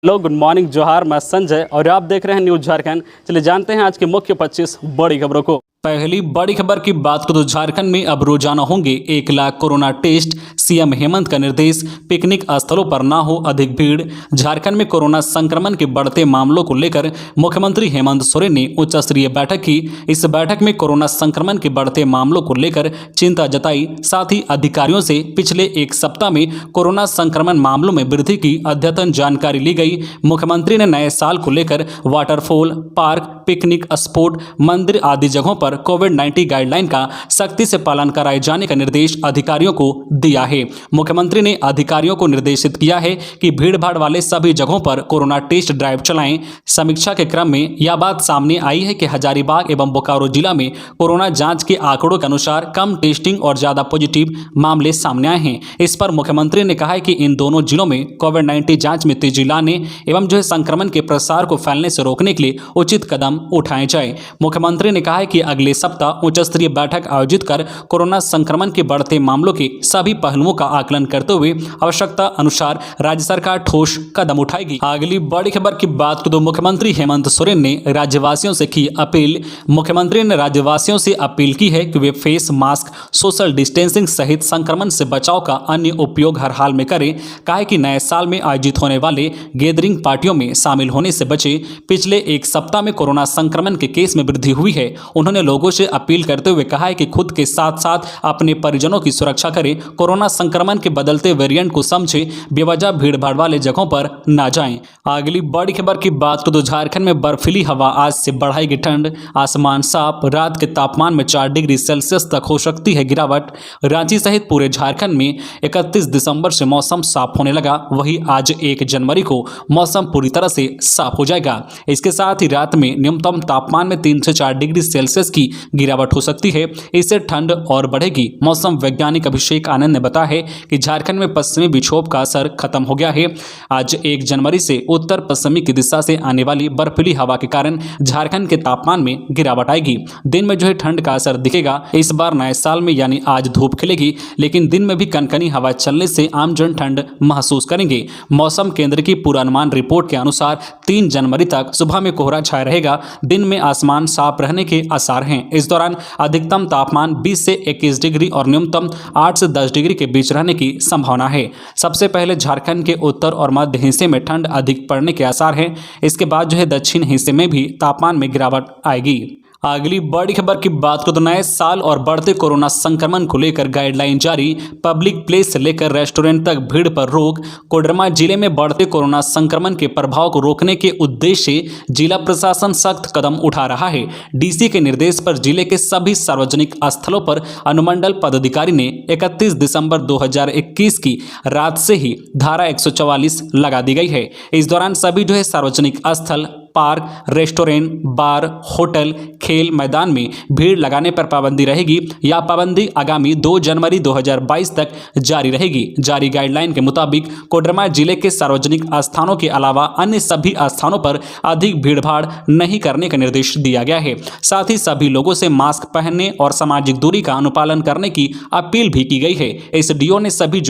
Hello, good morning, जोहार। मैं संजय और आप देख रहे हैं न्यूज़ झारखंड। चलिए जानते हैं आज की मुख्य 25 बड़ी खबरों को। पहली बड़ी खबर की बात करें तो झारखंड में अब रोजाना होंगे 1 lakh corona test. CM Hemant का निर्देश, पिकनिक स्थलों पर ना हो अधिक भीड़। झारखंड में कोरोना संक्रमण के बढ़ते मामलों को लेकर मुख्यमंत्री हेमंत सोरेन ने उच्च स्तरीय बैठक की। इस बैठक में कोरोना संक्रमण के बढ़ते मामलों को लेकर चिंता जताई। साथ ही अधिकारियों से पिछले एक सप्ताह में कोरोना संक्रमण मामलों में वृद्धि की अद्यतन जानकारी ली गई। मुख्यमंत्री ने नए साल को लेकर वाटरफॉल, पार्क, पिकनिक स्पॉट, मंदिर आदि जगहों पर कोविड-19 गाइडलाइन का सख्ती से पालन कराए जाने का निर्देश अधिकारियों को दिया है। मुख्यमंत्री ने अधिकारियों को निर्देशित किया है कि भीड़भाड़ वाले सभी जगहों पर कोरोना टेस्ट ड्राइव चलाएं। समीक्षा के क्रम में यह बात सामने आई है कि हजारीबाग एवं बोकारो जिला में कोरोना जांच के आंकड़ों के अनुसार कम टेस्टिंग और ज्यादा पॉजिटिव मामले सामने आए हैं। इस पर मुख्यमंत्री ने कहा है कि इन दोनों जिलों में कोविड-19 जांच में तेजी लाने एवं संक्रमण के प्रसार को फैलने से रोकने के लिए उचित कदम उठाए जाए। मुख्यमंत्री ने कहा है कि अगले सप्ताह उच्च स्तरीय बैठक आयोजित कर कोरोना संक्रमण के बढ़ते मामलों के सभी पहलुओं का आकलन करते हुए आवश्यकता अनुसार राज्य सरकार ठोस कदम उठाएगी। अगली बड़ी खबर की बात करें तो मुख्यमंत्री हेमंत सोरेन ने राज्यवासियों से की अपील। मुख्यमंत्री ने राज्यवासियों से अपील की है कि वे फेस मास्क, सोशल डिस्टेंसिंग सहित संक्रमण से बचाव का अन्य उपयोग हर हाल में करें। कहा है कि नए साल में आयोजित होने वाले गैदरिंग पार्टियों में शामिल होने से बचे। पिछले एक सप्ताह में कोरोना संक्रमण के केस में वृद्धि हुई है। उन्होंने लोगों से अपील करते हुए कहा है कि खुद के साथ साथ अपने परिजनों की सुरक्षा करें। कोरोना संक्रमण के बदलते वेरिएंट को समझे, बेवजह भीड़भाड़ वाले जगहों पर न जाएं। अगली बड़ी खबर की बात करें तो झारखंड में बर्फीली हवा आज से बढ़ाएगी ठंड। आसमान साफ, रात के तापमान में 4 डिग्री सेल्सियस तक हो सकती है गिरावट। रांची सहित पूरे झारखंड में 31 दिसंबर से मौसम साफ होने लगा। वहीं आज 1 जनवरी को मौसम पूरी तरह से साफ हो जाएगा। इसके साथ ही रात में न्यूनतम तापमान में 3 से 4 डिग्री सेल्सियस की गिरावट हो सकती है। इससे ठंड और बढ़ेगी। मौसम वैज्ञानिक अभिषेक आनंद ने बताया है कि झारखंड में पश्चिमी विक्षोभ का असर खत्म हो गया है। आज 1 जनवरी से उत्तर पश्चिमी की दिशा से आने वाली बर्फीली हवा के कारण झारखंड के तापमान में गिरावट आएगी। दिन में ठंड का असर दिखेगा। इस बार नए साल में यानी आज धूप खिलेगी, लेकिन दिन में भी कनकनी हवा चलने से आमजन ठंड महसूस करेंगे। मौसम केंद्र की पूर्वानुमान रिपोर्ट के अनुसार 3 जनवरी तक सुबह में कोहरा छाया रहेगा। दिन में आसमान साफ रहने के आसार हैं। इस दौरान अधिकतम तापमान 20 से 21 डिग्री और न्यूनतम 8 से 10 डिग्री के बीच रहने की संभावना है। सबसे पहले झारखंड के उत्तर और मध्य हिस्से में ठंड अधिक पड़ने के आसार हैं। इसके बाद दक्षिण हिस्से में भी तापमान में गिरावट आएगी। अगली बड़ी खबर की बात करें तो नए साल और बढ़ते कोरोना संक्रमण को लेकर गाइडलाइन जारी। पब्लिक प्लेस से लेकर रेस्टोरेंट तक भीड़ पर रोक। कोडरमा जिले में बढ़ते कोरोना संक्रमण के प्रभाव को रोकने के उद्देश्य से जिला प्रशासन सख्त कदम उठा रहा है। डीसी के निर्देश पर जिले के सभी सार्वजनिक स्थलों पर अनुमंडल पदाधिकारी ने 31 दिसंबर 2021 की रात से ही धारा 144 लगा दी गई है। इस दौरान सभी सार्वजनिक स्थल, पार्क, रेस्टोरेंट, बार, होटल, खेल मैदान में भीड़ लगाने पर पाबंदी रहेगी। यह पाबंदी आगामी 2 जनवरी 2022 तक जारी रहेगी। जारी गाइडलाइन के मुताबिक कोडरमा जिले के सार्वजनिक स्थानों के अलावा अन्य सभी स्थानों पर अधिक भीड़भाड़ नहीं करने का निर्देश दिया गया है। साथ ही सभी लोगों से मास्क पहनने और सामाजिक दूरी का अनुपालन करने की अपील भी की गई है। एसडीओ ने सभी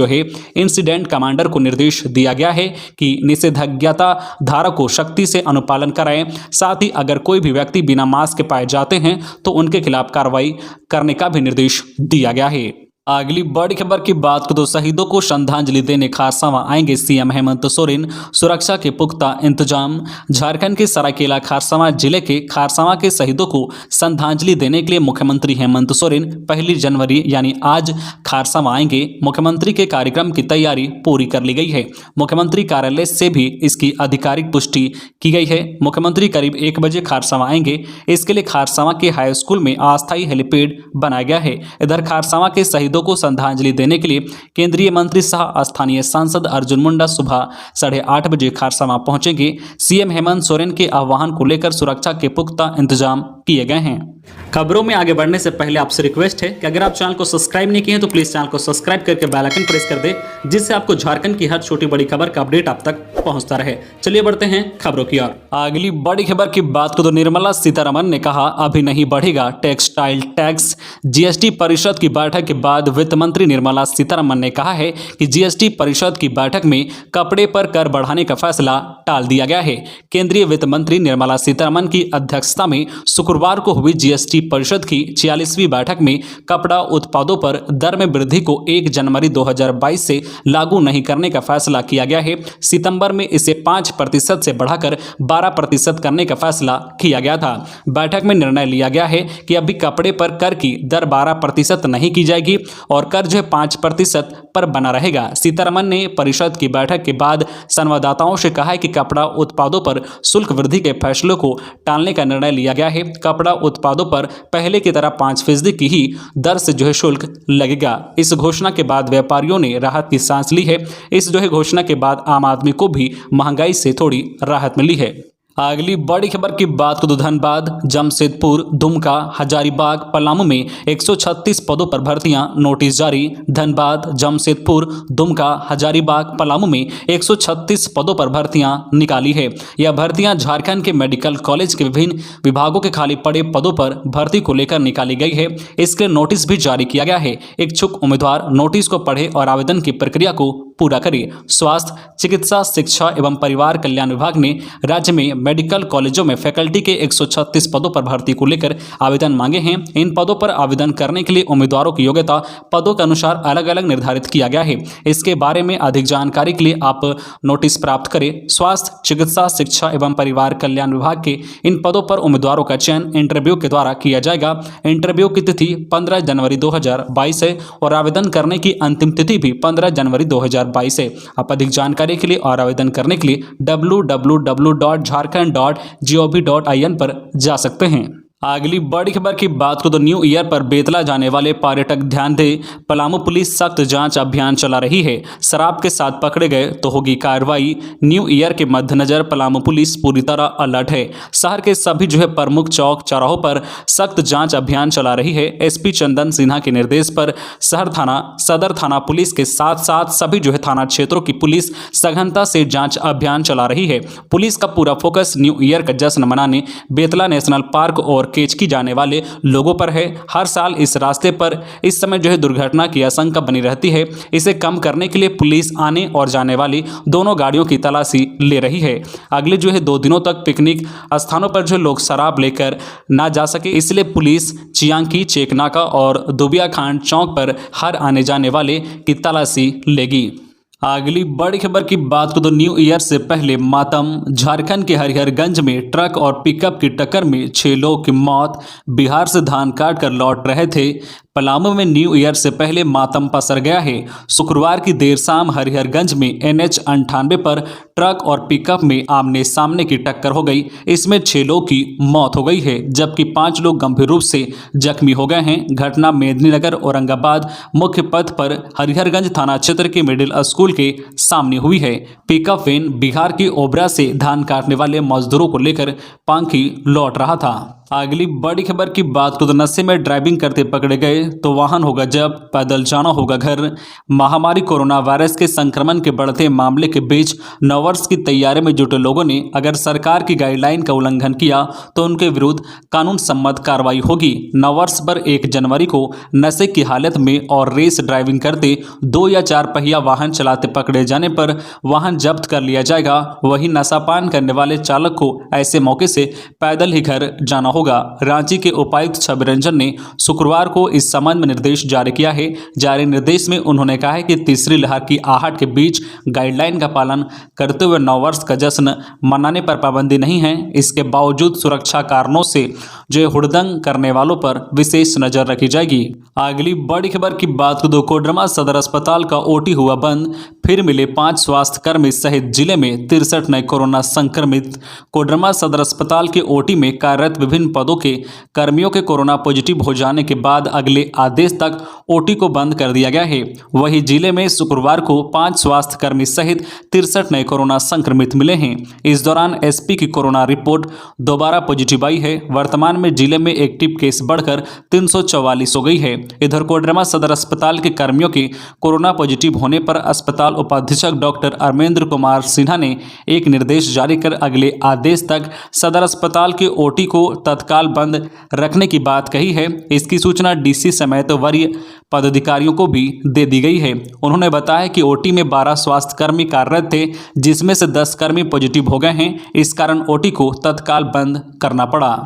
इंसिडेंट कमांडर को निर्देश दिया गया है कि निषेधाज्ञा धारा को सख्ती से अनुपालन कराएं। साथ ही अगर कोई भी व्यक्ति बिना मास्क के पाए जाते हैं तो उनके खिलाफ कार्रवाई करने का भी निर्देश दिया गया है। अगली बड़ी खबर की बात करें तो शहीदों को श्रद्धांजलि देने खारसावां आएंगे सीएम हेमंत सोरेन। सुरक्षा के पुख्ता इंतजाम। झारखंड के सरायकेला खारसावां जिले के खारसावां के शहीदों को श्रद्धांजलि देने के लिए मुख्यमंत्री हेमंत सोरेन 1 जनवरी यानी आज खारसावां आएंगे। मुख्यमंत्री के कार्यक्रम की तैयारी पूरी कर ली गई है। मुख्यमंत्री कार्यालय से भी इसकी आधिकारिक पुष्टि की गई है। मुख्यमंत्री करीब 1 बजे खारसावां आएंगे। इसके लिए खारसावां के हाई स्कूल में अस्थायी हेलीपैड बनाया गया है। इधर खारसावां के शहीदों को श्रद्धांजलि देने के लिए केंद्रीय मंत्री सह स्थानीय सांसद अर्जुन मुंडा सुबह 8:30 बजे खारसावां पहुंचेंगे। सीएम हेमंत सोरेन के आह्वान को लेकर सुरक्षा के पुख्ता इंतजाम किए गए हैं। खबरों में आगे बढ़ने से पहले आपसे रिक्वेस्ट है कि अगर आप चैनल को सब्सक्राइब नहीं किए हैं तो प्लीज चैनल को सब्सक्राइब करके बेल आइकन प्रेस कर दे, जिससे आपको झारखंड की हर छोटी बड़ी खबर का अपडेट आप तक पहुंचता रहे। चलिए बढ़ते हैं खबरों की ओर। अगली बड़ी खबर की बात को तो निर्मला सीतारमण ने कहा अभी नहीं बढ़ेगा टेक्सटाइल टैक्स। जीएसटी परिषद की बैठक के बाद वित्त मंत्री निर्मला सीतारमण ने कहा है कि जीएसटी परिषद की बैठक में कपड़े पर कर बढ़ाने का फैसला टाल दिया गया है। केंद्रीय वित्त मंत्री निर्मला सीतारमण की अध्यक्षता में शुक्रवार को हुई जीएसटी परिषद की 46वीं बैठक में कपड़ा उत्पादों पर दर में वृद्धि को 1 जनवरी 2022 से लागू नहीं करने का फैसला किया गया है। सितंबर में इसे 5% से बढ़ाकर 12% करने का फैसला किया गया था। बैठक में निर्णय लिया गया है कि अभी कपड़े पर कर की दर 12% नहीं की जाएगी और कर जो है 5% पर बना रहेगा। सीतारमण ने परिषद की बैठक के बाद संवाददाताओं से कहा है कि कपड़ा उत्पादों पर शुल्क वृद्धि के फैसलों को टालने का निर्णय लिया गया है। कपड़ा उत्पादों पर पहले की तरह 5% की ही दर से जो है शुल्क लगेगा। इस घोषणा के बाद व्यापारियों ने राहत की सांस ली है। इस जो है घोषणा के बाद आम आदमी को भी महंगाई से थोड़ी राहत मिली है। अगली बड़ी खबर की बात को तो धनबाद, जमशेदपुर, दुमका, हजारीबाग, पलामू में 136 पदों पर भर्तियां, नोटिस जारी। धनबाद, जमशेदपुर, दुमका, हजारीबाग, पलामू में 136 पदों पर भर्तियां निकाली है। यह भर्तियां झारखंड के मेडिकल कॉलेज के विभिन्न विभागों के खाली पड़े पदों पर भर्ती को लेकर निकाली गई है। इसके नोटिस भी जारी किया गया है। इच्छुक उम्मीदवार नोटिस को पढ़े और आवेदन की प्रक्रिया को पूरा करें। स्वास्थ्य, चिकित्सा, शिक्षा एवं परिवार कल्याण विभाग ने राज्य में मेडिकल कॉलेजों में फैकल्टी के 136 पदों पर भर्ती को लेकर आवेदन मांगे हैं। इन पदों पर आवेदन करने के लिए उम्मीदवारों की योग्यता पदों के अनुसार अलग अलग निर्धारित किया गया है। इसके बारे में अधिक जानकारी के लिए आप नोटिस प्राप्त करें। स्वास्थ्य, चिकित्सा, शिक्षा एवं परिवार कल्याण विभाग के इन पदों पर उम्मीदवारों का चयन इंटरव्यू के द्वारा किया जाएगा। इंटरव्यू की तिथि 15 जनवरी 2022 है और आवेदन करने की अंतिम तिथि भी 15 जनवरी 2022 है। आप अधिक जानकारी के लिए और आवेदन करने के लिए www.jharkhand.gov.in पर जा सकते हैं। अगली बड़ी खबर की बात को तो न्यू ईयर पर बेतला जाने वाले पर्यटक ध्यान दें, पलामू पुलिस सख्त जांच अभियान चला रही है। शराब के साथ पकड़े गए तो होगी कार्रवाई। न्यू ईयर के मद्देनजर पलामू पुलिस पूरी तरह अलर्ट है। शहर के सभी जो है प्रमुख चौक चौराहों पर सख्त जांच अभियान चला रही है। एसपी चंदन सिन्हा के निर्देश पर शहर थाना, सदर थाना पुलिस के साथ साथ सभी जो है थाना क्षेत्रों की पुलिस सघनता से जांच अभियान चला रही है। पुलिस का पूरा फोकस न्यू ईयर का जश्न मनाने बेतला नेशनल पार्क और केचकी जाने वाले लोगों पर है। हर साल इस रास्ते पर इस समय जो है दुर्घटना की आशंका बनी रहती है। इसे कम करने के लिए पुलिस आने और जाने वाली दोनों गाड़ियों की तलाशी ले रही है। अगले जो है 2 दिनों तक पिकनिक स्थानों पर जो लोग शराब लेकर ना जा सके, इसलिए पुलिस चियांकी, चेकनाका और दुबिया खांड चौक पर हर आने जाने वाले की तलाशी लेगी। अगली बड़ी खबर की बात को तो न्यू ईयर से पहले मातम, झारखंड के हरिहरगंज में ट्रक और पिकअप की टक्कर में 6 लोगों की मौत। बिहार से धान काट कर लौट रहे थे। पलामू में न्यू ईयर से पहले मातम पसर गया है। शुक्रवार की देर शाम हरिहरगंज में NH 98 पर ट्रक और पिकअप में आमने सामने की टक्कर हो गई। इसमें 6 लोगों की मौत हो गई है जबकि 5 लोग गंभीर रूप से जख्मी हो गए हैं। घटना मेदिनीनगर औरंगाबाद मुख्य पथ पर हरिहरगंज थाना क्षेत्र के मिडिल स्कूल के सामने हुई है। पिकअप वैन बिहार की ओबरा से धान काटने वाले मजदूरों को लेकर पांकी लौट रहा था। अगली बड़ी खबर की बात को तो नशे में ड्राइविंग करते पकड़े गए तो वाहन होगा जब्त, पैदल जाना होगा घर। महामारी कोरोना वायरस के संक्रमण के बढ़ते मामले के बीच नववर्ष की तैयारी में जुटे लोगों ने अगर सरकार की गाइडलाइन का उल्लंघन किया तो उनके विरुद्ध कानून सम्मत कार्रवाई होगी। नववर्ष पर 1 जनवरी को नशे की हालत में और रेस ड्राइविंग करते 2 या 4 पहिया वाहन चलाते पकड़े जाने पर वाहन जब्त कर लिया जाएगा। वहीं नशापान करने वाले चालक को ऐसे मौके से पैदल ही घर जाना होगा। रांची के उपायुक्त छवि रंजन ने शुक्रवार को इस संबंध में निर्देश जारी किया है। जारी निर्देश में उन्होंने कहा है कि तीसरी लहर की आहट के बीच गाइडलाइन का पालन करते हुए नववर्ष का जश्न मनाने पर पाबंदी नहीं है। इसके बावजूद सुरक्षा कारणों से जो हुड़दंग करने वालों पर विशेष नजर रखी जाएगी। अगली बड़ी खबर की बात को कोडरमा सदर अस्पताल का OT हुआ बंद। फिर मिले 5 स्वास्थ्यकर्मी सहित जिले में 63 नए कोरोना संक्रमित। कोडरमा सदर अस्पताल के OT में कार्यरत विभिन्न पदों के कर्मियों के कोरोना पॉजिटिव हो जाने के बाद अगले अगले आदेश तक ओटी को बंद कर दिया गया है। वहीं जिले में शुक्रवार को 5 स्वास्थ्यकर्मी सहित 63 नए कोरोना संक्रमित मिले हैं। इस दौरान एसपी की कोरोना रिपोर्ट दोबारा पॉजिटिव आई है। वर्तमान में जिले में एक्टिव केस बढ़कर 344 हो गई है। इधर कोडरमा सदर अस्पताल के कर्मियों के कोरोना पॉजिटिव होने पर अस्पताल उपाधीक्षक डॉक्टर अरमेंद्र कुमार सिन्हा ने एक निर्देश जारी कर अगले आदेश तक सदर अस्पताल के ओटी को तत्काल बंद रखने की बात कही है। इसकी सूचना डीसी समेत वरीय पदाधिकारियों को भी दे दी गई है। उन्होंने बताया कि ओटी में 12 स्वास्थ्यकर्मी कार्यरत थे, जिसमें से 10 कर्मी पॉजिटिव हो गए हैं। इस कारण ओटी को तत्काल बंद करना पड़ा।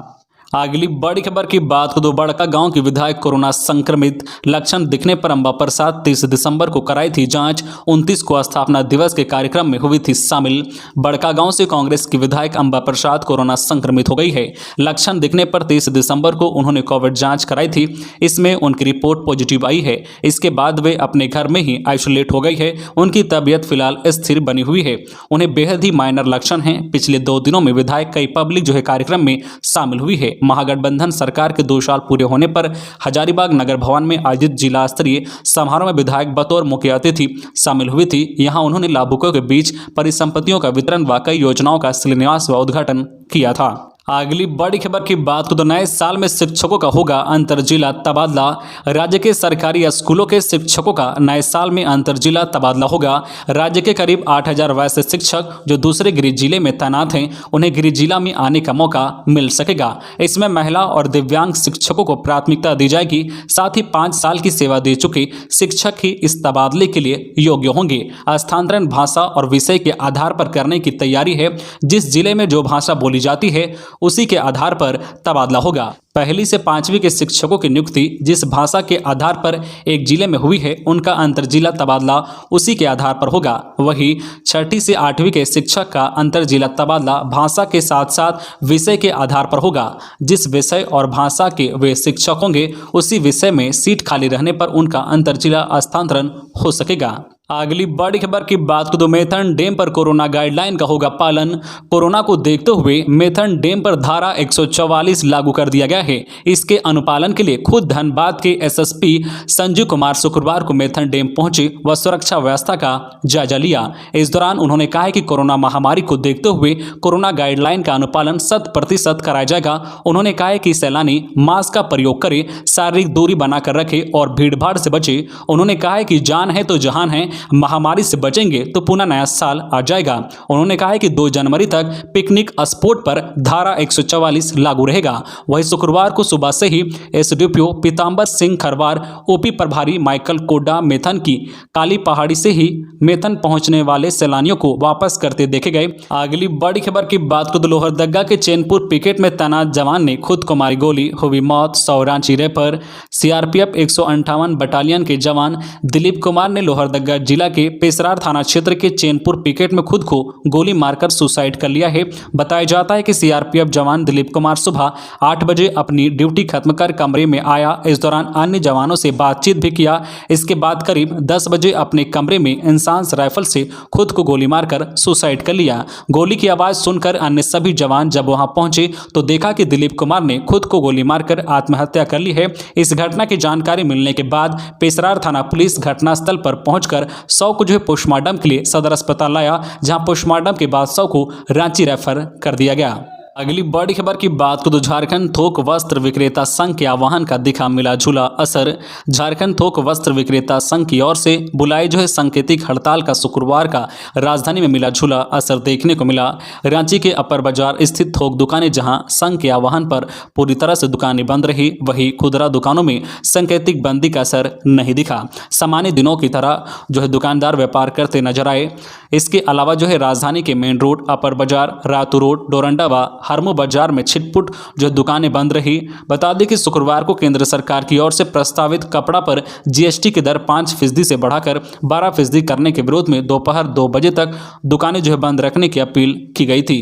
अगली बड़ी खबर की बात करें तो बड़कागांव की विधायक कोरोना संक्रमित लक्षण दिखने पर अंबा प्रसाद 30 दिसंबर को कराई थी जांच। 29 को स्थापना दिवस के कार्यक्रम में हुई थी शामिल। बड़कागांव से कांग्रेस की विधायक अंबा प्रसाद कोरोना संक्रमित हो गई है। लक्षण दिखने पर 30 दिसंबर को उन्होंने कोविड जांच कराई थी। इसमें उनकी रिपोर्ट पॉजिटिव आई है। इसके बाद वे अपने घर में ही आइसोलेट हो गई है। उनकी तबीयत फिलहाल स्थिर बनी हुई है। उन्हें बेहद ही माइनर लक्षण हैं। पिछले 2 दिनों में विधायक कई पब्लिक कार्यक्रम में शामिल हुई है। महागठबंधन सरकार के 2 साल पूरे होने पर हजारीबाग नगर भवन में आयोजित जिला स्तरीय समारोह में विधायक बतौर मुख्य अतिथि शामिल हुई थी। यहां उन्होंने लाभुकों के बीच परिसंपत्तियों का वितरण व कई योजनाओं का शिलान्यास व उद्घाटन किया था। अगली बड़ी खबर की बात करें तो नए साल में शिक्षकों का होगा अंतर जिला तबादला। राज्य के सरकारी स्कूलों के शिक्षकों का नए साल में अंतर जिला तबादला होगा। राज्य के करीब 8000 वैसे शिक्षक जो दूसरे गृह जिले में तैनात हैं, उन्हें गृह जिला में आने का मौका मिल सकेगा। इसमें महिला और दिव्यांग शिक्षकों को प्राथमिकता दी जाएगी। साथ ही 5 साल की सेवा दे चुके शिक्षक ही इस तबादले के लिए योग्य होंगे। स्थानांतरण भाषा और विषय के आधार पर करने की तैयारी है। जिस जिले में जो भाषा बोली जाती है उसी के आधार पर तबादला होगा। 1ली से 5वीं के शिक्षकों की नियुक्ति जिस भाषा के आधार पर एक जिले में हुई है, उनका अंतर जिला तबादला उसी के आधार पर होगा। वहीं 6ठी से 8वीं के शिक्षक का अंतर जिला तबादला भाषा के साथ साथ विषय के आधार पर होगा। जिस विषय और भाषा के वे शिक्षक होंगे, उसी विषय में सीट खाली रहने पर उनका अंतर जिला स्थानांतरण हो सकेगा। अगली बड़ी खबर की बात करें तो मैथन डैम पर कोरोना गाइडलाइन का होगा पालन। कोरोना को देखते हुए मैथन डैम पर धारा 144 लागू कर दिया गया है। इसके अनुपालन के लिए खुद धनबाद के एसएसपी संजीव कुमार शुक्रवार को मैथन डैम पहुंचे व सुरक्षा व्यवस्था का जायजा लिया। इस दौरान उन्होंने कहा है कि कोरोना महामारी को देखते हुए कोरोना गाइडलाइन का अनुपालन 100% कराया जाएगा। उन्होंने कहा है कि सैलानी मास्क का प्रयोग करें, शारीरिक दूरी बनाकर रखे और भीड़भाड़ से बचे। उन्होंने कहा है कि जान है तो जहान है, महामारी से बचेंगे तो पुनः नया साल आ जाएगा। उन्होंने कहा है कि 2 जनवरी तक पिकनिक स्पॉट पर धारा 144 लागू रहेगा। वहीं शुक्रवार को सुबह से ही एसडीपीओ पीतांबर सिंह खरवार, ओपी प्रभारी माइकल कोडा मैथन की काली पहाड़ी से ही मैथन पहुंचने वाले सैलानियों को वापस करते देखे गए। अगली बड़ी खबर की बात करें तो लोहरदगा के चैनपुर पिकेट में तैनात जवान ने खुद को मारी गोली, हुई मौत। सौरांची रेपर सीआरपीएफ 158 बटालियन के जवान दिलीप कुमार ने लोहरदगा जिला के पेशरार थाना क्षेत्र के चैनपुर पिकेट में खुद को गोली मारकर सुसाइड कर लिया है। बताया जाता है कि सीआरपीएफ जवान दिलीप कुमार सुबह 8 बजे अपनी ड्यूटी खत्म कर कमरे में आया। इस दौरान अन्य जवानों से बातचीत भी किया। इसके बाद करीब 10 बजे अपने कमरे में इंसास राइफल से खुद को गोली मारकर सुसाइड कर लिया। गोली की आवाज सुनकर अन्य सभी जवान जब वहां पहुंचे तो देखा कि दिलीप कुमार ने खुद को गोली मारकर आत्महत्या कर ली है। इस घटना की जानकारी मिलने के बाद पेशरार थाना पुलिस घटनास्थल पर पहुंचकर शव को पोस्टमार्टम के लिए सदर अस्पताल लाया, जहां पोस्टमार्टम के बाद शव को रांची रेफर कर दिया गया। अगली बड़ी खबर की बात करें तो झारखंड थोक वस्त्र विक्रेता संघ के आह्वान का दिखा मिला जुला असर। झारखंड थोक वस्त्र विक्रेता संघ की ओर से बुलाई सांकेतिक हड़ताल का शुक्रवार का राजधानी में मिला जुला असर देखने को मिला। रांची के अपर बाजार स्थित थोक दुकानें जहां संघ के आह्वान पर पूरी तरह से दुकानें बंद रही, वहीं खुदरा दुकानों में सांकेतिक बंदी का असर नहीं दिखा। सामान्य दिनों की तरह दुकानदार व्यापार करते नजर आए। इसके अलावा राजधानी के मेन रोड, अपर बाजार, रातू रोड, डोरंडा व हरमो बाजार में छिटपुट दुकानें बंद रही। बता दें कि शुक्रवार को केंद्र सरकार की ओर से प्रस्तावित कपड़ा पर जीएसटी की दर 5% से बढ़ाकर 12% करने के विरोध में दोपहर 2 बजे तक दुकानें बंद रखने की अपील की गई थी।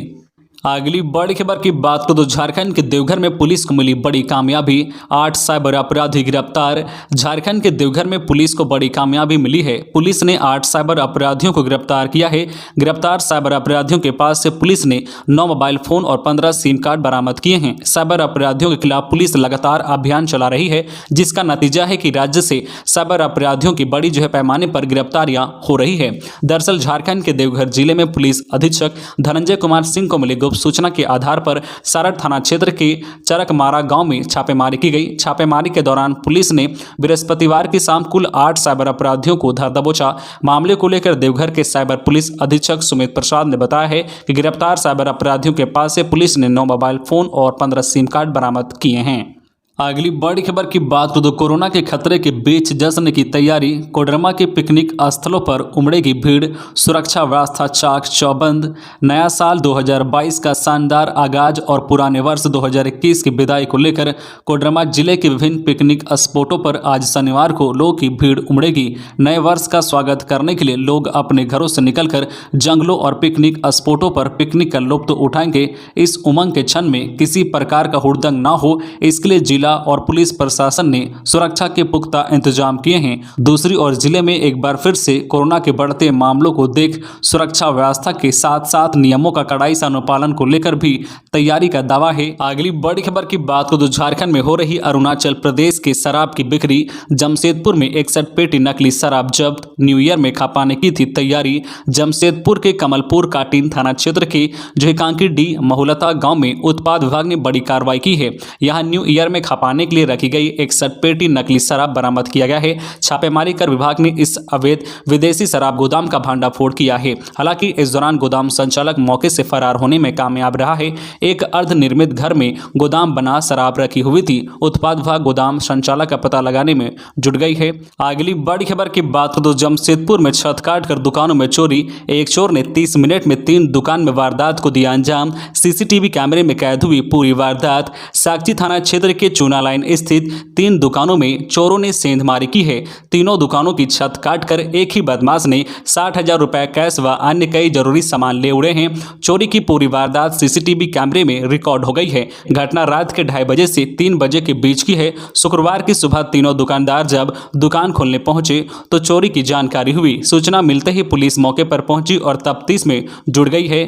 अगली बड़ी खबर की बात करें तो झारखंड के देवघर में पुलिस को मिली बड़ी कामयाबी, 8 साइबर अपराधी गिरफ्तार। झारखंड के देवघर में पुलिस को बड़ी कामयाबी मिली है। पुलिस ने 8 साइबर अपराधियों को गिरफ्तार किया है। गिरफ्तार साइबर अपराधियों के पास से पुलिस ने 9 मोबाइल फोन और 15 सिम कार्ड बरामद किए हैं। साइबर अपराधियों के खिलाफ पुलिस लगातार अभियान चला रही है, जिसका नतीजा है कि राज्य से साइबर अपराधियों की बड़ी पैमाने पर गिरफ्तारियां हो रही है। दरअसल झारखंड के देवघर जिले में पुलिस अधीक्षक धनंजय कुमार सिंह को मिली गुप्त सूचना के आधार पर सारड़ थाना क्षेत्र के चरकमारा गांव में छापेमारी की गई। छापेमारी के दौरान पुलिस ने बृहस्पतिवार की शाम कुल 8 साइबर अपराधियों को धर दबोचा। मामले को लेकर देवघर के साइबर पुलिस अधीक्षक सुमित प्रसाद ने बताया है कि गिरफ्तार साइबर अपराधियों के पास से पुलिस ने 9 मोबाइल फोन और 15 सिम कार्ड बरामद किए हैं। अगली बड़ी खबर की बात करें तो कोरोना के खतरे के बीच जश्न की तैयारी, कोडरमा के पिकनिक स्थलों पर उमड़ेगी भीड़, सुरक्षा व्यवस्था चाक चौबंद। नया साल 2022 का शानदार आगाज और पुराने वर्ष 2021 की विदाई को लेकर कोडरमा जिले के विभिन्न पिकनिक स्पॉटों पर आज शनिवार को लोगों की भीड़ उमड़ेगी। नए वर्ष का स्वागत करने के लिए लोग अपने घरों से निकलकर जंगलों और पिकनिक स्पॉटों पर पिकनिक का लुत्फ उठाएंगे। इस उमंग के क्षण में किसी प्रकार का हुड़दंग न हो, इसके लिए जिला और पुलिस प्रशासन ने सुरक्षा के पुख्ता इंतजाम किए हैं। दूसरी ओर जिले में एक बार फिर से कोरोना के बढ़ते मामलों को देख सुरक्षा व्यवस्था के साथ साथ नियमों का कड़ाई से अनुपालन को लेकर भी तैयारी का दावा है। अगली बड़ी खबर की बात करें तो झारखंड में हो रही अरुणाचल प्रदेश के शराब की बिक्री, जमशेदपुर में 61 पेटी नकली शराब जब्त, न्यू ईयर में खपाने की थी तैयारी। जमशेदपुर के कमलपुर काटीन थाना क्षेत्र के कांकी डी महुलता गांव में उत्पाद विभाग ने बड़ी कार्रवाई की है। यहां न्यू ईयर में पाने के लिए रखी गई 61 पेटी नकली शराब बरामद किया गया है। छापेमारी कर विभाग ने इस अवैध विदेशी शराब गोदाम का भंडाफोड़ किया है। हालांकि इस दौरान गोदाम संचालक मौके से फरार होने में कामयाब रहा है। एक अर्धनिर्मित घर में गोदाम बना शराब रखी हुई थी। उत्पाद विभाग गोदाम संचालक का पता लगाने में जुट गई है। अगली बड़ी खबर की बात करें तो जमशेदपुर में छत काटकर दुकानों में चोरी, एक चोर ने 30 मिनट में 3 दुकान में वारदात को दिया अंजाम। सीसीटीवी कैमरे में कैद हुई पूरी वारदात। साक्षी थाना क्षेत्र के चूना लाइन स्थित 3 दुकानों में चोरों ने सेंधमारी की है। तीनों दुकानों की छत काटकर एक ही बदमाश ने 60,000 रुपए कैश व अन्य कई जरूरी सामान ले उड़े हैं। चोरी की पूरी वारदात सीसीटीवी कैमरे में रिकॉर्ड हो गई है। घटना रात के 2:30 बजे से 3 बजे के बीच की है। शुक्रवार की सुबह तीनों दुकानदार जब दुकान खोलने पहुंचे तो चोरी की जानकारी हुई। सूचना मिलते ही पुलिस मौके पर पहुंची और तफ्तीश में जुट गई है।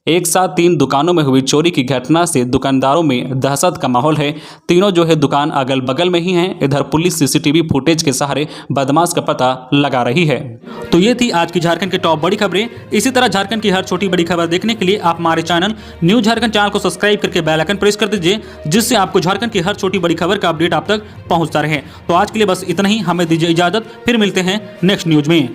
एक साथ 3 दुकानों में हुई चोरी की घटना से दुकानदारों में दहशत का माहौल है। तीनों दुकान अगल बगल में ही हैं। इधर पुलिस सीसीटीवी फुटेज के सहारे बदमाश का पता लगा रही है। तो ये थी आज की झारखंड की टॉप बड़ी खबरें। इसी तरह झारखंड की हर छोटी बड़ी खबर देखने के लिए आप हमारे चैनल न्यूज झारखंड चैनल को सब्सक्राइब करके बेल आइकन प्रेस कर दीजिए, जिससे आपको झारखंड की हर छोटी बड़ी खबर का अपडेट आप तक पहुंचता रहे। तो आज के लिए बस इतना ही। हमें दीजिए इजाजत, फिर मिलते हैं नेक्स्ट न्यूज में।